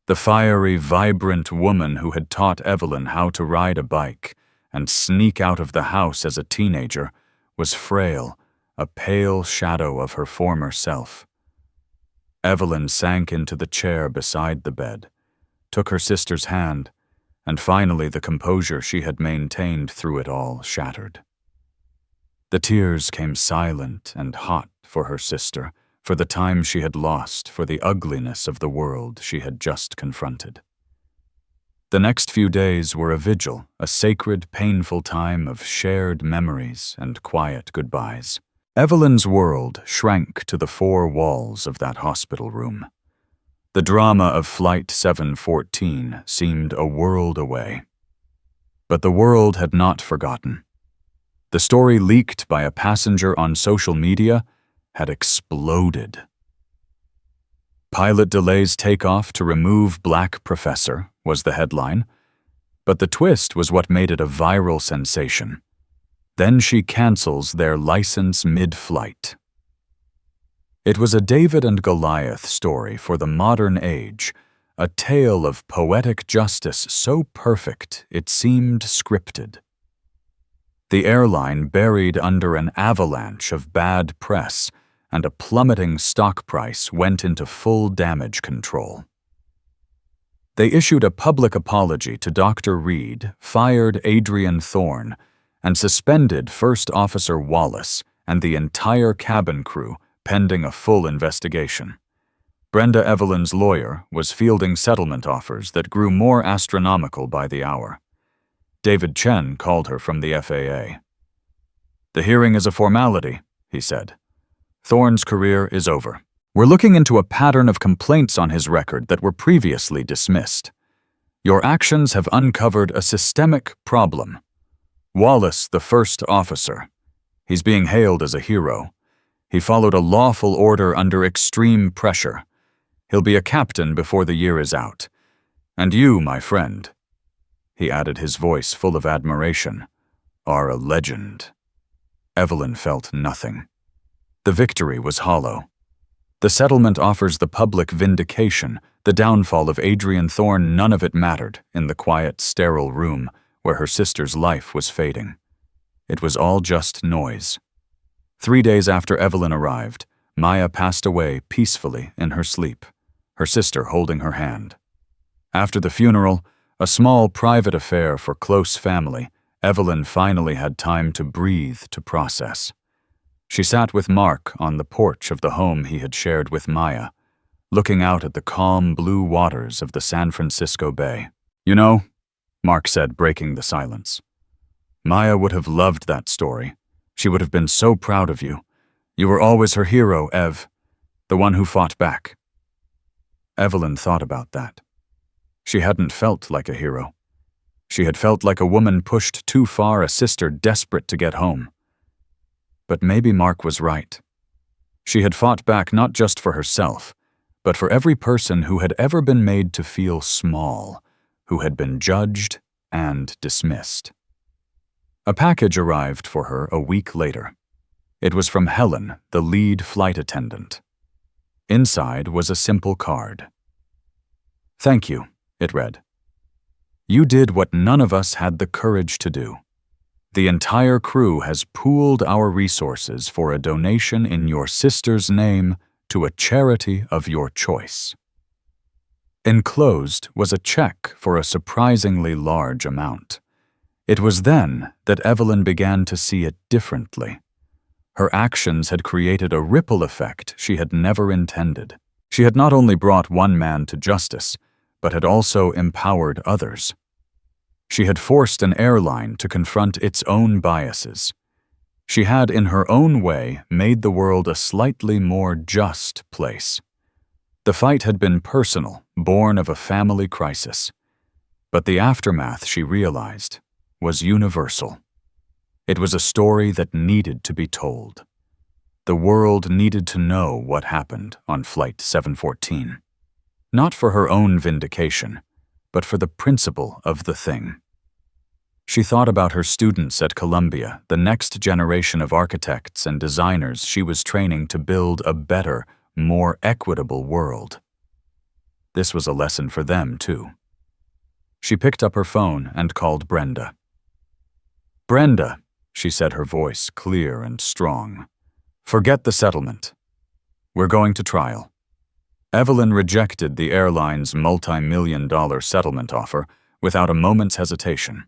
Speaker 1: The fiery, vibrant woman who had taught Evelyn how to ride a bike and sneak out of the house as a teenager was frail, a pale shadow of her former self. Evelyn sank into the chair beside the bed, took her sister's hand, and finally the composure she had maintained through it all shattered. The tears came silent and hot for her sister, for the time she had lost, for the ugliness of the world she had just confronted. The next few days were a vigil, a sacred, painful time of shared memories and quiet goodbyes. Evelyn's world shrank to the 4 walls of that hospital room. The drama of Flight 714 seemed a world away. But the world had not forgotten. The story leaked by a passenger on social media had exploded. "Pilot delays takeoff to remove Black Professor" was the headline, but the twist was what made it a viral sensation. Then she cancels their license mid-flight. It was a David and Goliath story for the modern age, a tale of poetic justice so perfect it seemed scripted. The airline buried under an avalanche of bad press, and a plummeting stock price went into full damage control. They issued a public apology to Dr. Reed, fired Adrian Thorne, and suspended First Officer Wallace and the entire cabin crew pending a full investigation. Brenda Evelyn's lawyer was fielding settlement offers that grew more astronomical by the hour. David Chen called her from the FAA. "The hearing is a formality," he said. "Thorne's career is over. We're looking into a pattern of complaints on his record that were previously dismissed. Your actions have uncovered a systemic problem. Wallace, the first officer. He's being hailed as a hero. He followed a lawful order under extreme pressure. He'll be a captain before the year is out. And you, my friend," he added, his voice full of admiration, "are a legend." Evelyn felt nothing. The victory was hollow. The settlement offers the public vindication. The downfall of Adrian Thorne, none of it mattered in the quiet, sterile room where her sister's life was fading. It was all just noise. 3 days after Evelyn arrived, Maya passed away peacefully in her sleep, her sister holding her hand. After the funeral, a small private affair for close family, Evelyn finally had time to breathe, to process. She sat with Mark on the porch of the home he had shared with Maya, looking out at the calm blue waters of the San Francisco Bay. "You know," Mark said, breaking the silence, "Maya would have loved that story. She would have been so proud of you. You were always her hero, Ev, the one who fought back." Evelyn thought about that. She hadn't felt like a hero. She had felt like a woman pushed too far, a sister desperate to get home. But maybe Mark was right. She had fought back not just for herself, but for every person who had ever been made to feel small, who had been judged and dismissed. A package arrived for her a week later. It was from Helen, the lead flight attendant. Inside was a simple card. "Thank you," it read. "You did what none of us had the courage to do. The entire crew has pooled our resources for a donation in your sister's name to a charity of your choice." Enclosed was a check for a surprisingly large amount. It was then that Evelyn began to see it differently. Her actions had created a ripple effect she had never intended. She had not only brought one man to justice, but had also empowered others. She had forced an airline to confront its own biases. She had, in her own way, made the world a slightly more just place. The fight had been personal, born of a family crisis. But the aftermath, she realized, was universal. It was a story that needed to be told. The world needed to know what happened on Flight 714. Not for her own vindication, but for the principle of the thing. She thought about her students at Columbia, the next generation of architects and designers she was training to build a better, more equitable world. This was a lesson for them, too. She picked up her phone and called Brenda. "Brenda," she said, her voice clear and strong, "forget the settlement. We're going to trial." Evelyn rejected the airline's multi-million-dollar settlement offer without a moment's hesitation.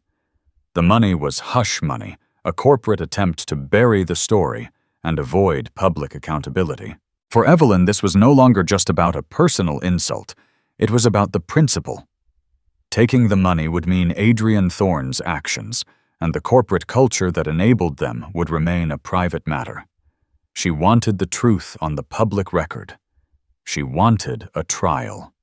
Speaker 1: The money was hush money, a corporate attempt to bury the story and avoid public accountability. For Evelyn, this was no longer just about a personal insult. It was about the principle. Taking the money would mean Adrian Thorne's actions, and the corporate culture that enabled them would remain a private matter. She wanted the truth on the public record. She wanted a trial.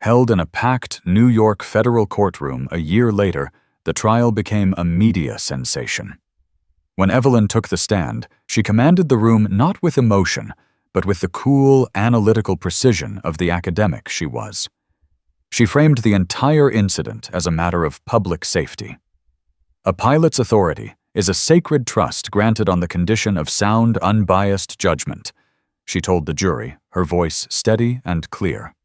Speaker 1: Held in a packed New York federal courtroom a year later, the trial became a media sensation. When Evelyn took the stand, she commanded the room not with emotion, but with the cool, analytical precision of the academic she was. She framed the entire incident as a matter of public safety. A pilot's authority is a sacred trust granted on the condition of sound, unbiased judgment, she told the jury, her voice steady and clear.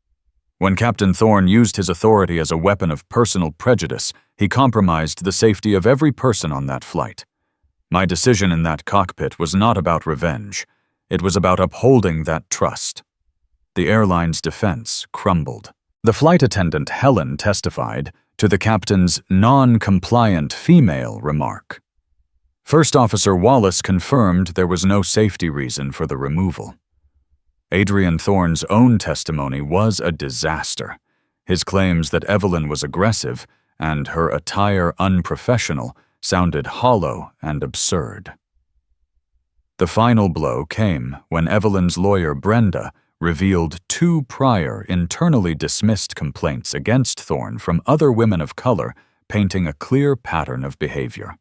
Speaker 1: When Captain Thorne used his authority as a weapon of personal prejudice, he compromised the safety of every person on that flight. My decision in that cockpit was not about revenge. It was about upholding that trust. The airline's defense crumbled. The flight attendant, Helen, testified to the captain's non-compliant female remark. First Officer Wallace confirmed there was no safety reason for the removal. Adrian Thorne's own testimony was a disaster. His claims that Evelyn was aggressive and her attire unprofessional sounded hollow and absurd. The final blow came when Evelyn's lawyer, Brenda, revealed 2 prior internally dismissed complaints against Thorne from other women of color, painting a clear pattern of behavior.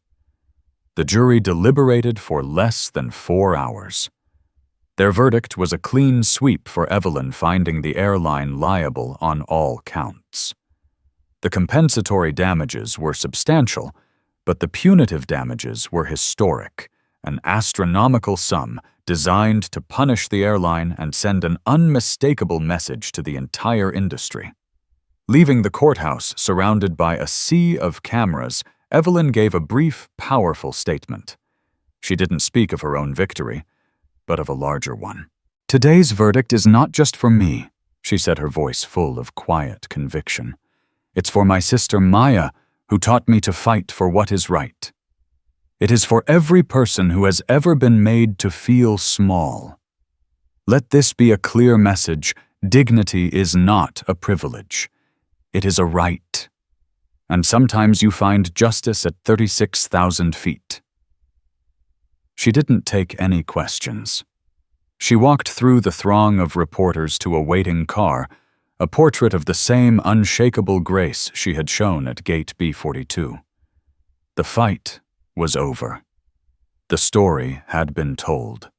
Speaker 1: The jury deliberated for less than 4 hours. Their verdict was a clean sweep for Evelyn, finding the airline liable on all counts. The compensatory damages were substantial, but the punitive damages were historic, an astronomical sum designed to punish the airline and send an unmistakable message to the entire industry. Leaving the courthouse surrounded by a sea of cameras, Evelyn gave a brief, powerful statement. She didn't speak of her own victory, but of a larger one. "Today's verdict is not just for me," she said, her voice full of quiet conviction. "It's for my sister Maya, who taught me to fight for what is right. It is for every person who has ever been made to feel small. Let this be a clear message: dignity is not a privilege. It is a right. And sometimes you find justice at 36,000 feet. She didn't take any questions. She walked through the throng of reporters to a waiting car, a portrait of the same unshakable grace she had shown at Gate B-42. The fight was over. The story had been told.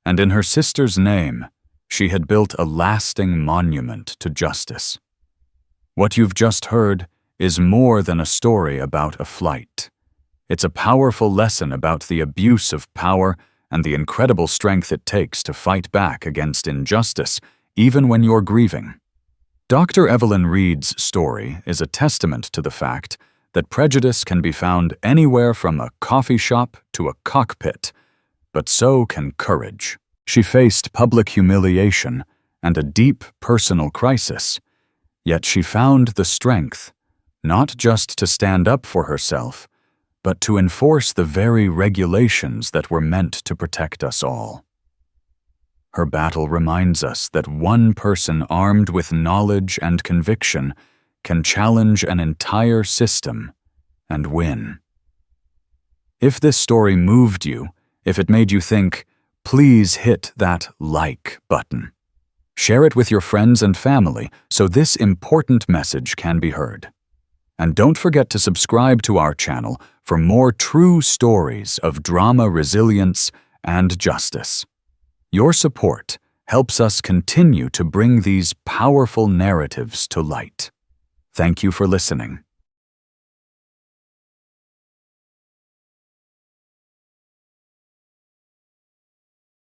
Speaker 1: And in her sister's name, she had built a lasting monument to justice. What you've just heard is more than a story about a flight. It's a powerful lesson about the abuse of power and the incredible strength it takes to fight back against injustice, even when you're grieving. Dr. Evelyn Reed's story is a testament to the fact that prejudice can be found anywhere from a coffee shop to a cockpit, but so can courage. She faced public humiliation and a deep personal crisis, yet she found the strength not just to stand up for herself, but to enforce the very regulations that were meant to protect us all. Her battle reminds us that one person armed with knowledge and conviction can challenge an entire system and win. If this story moved you, if it made you think, please hit that like button. Share it with your friends and family so this important message can be heard. And don't forget to subscribe to our channel for more true stories of drama, resilience, and justice. Your support helps us continue to bring these powerful narratives to light. Thank you for listening.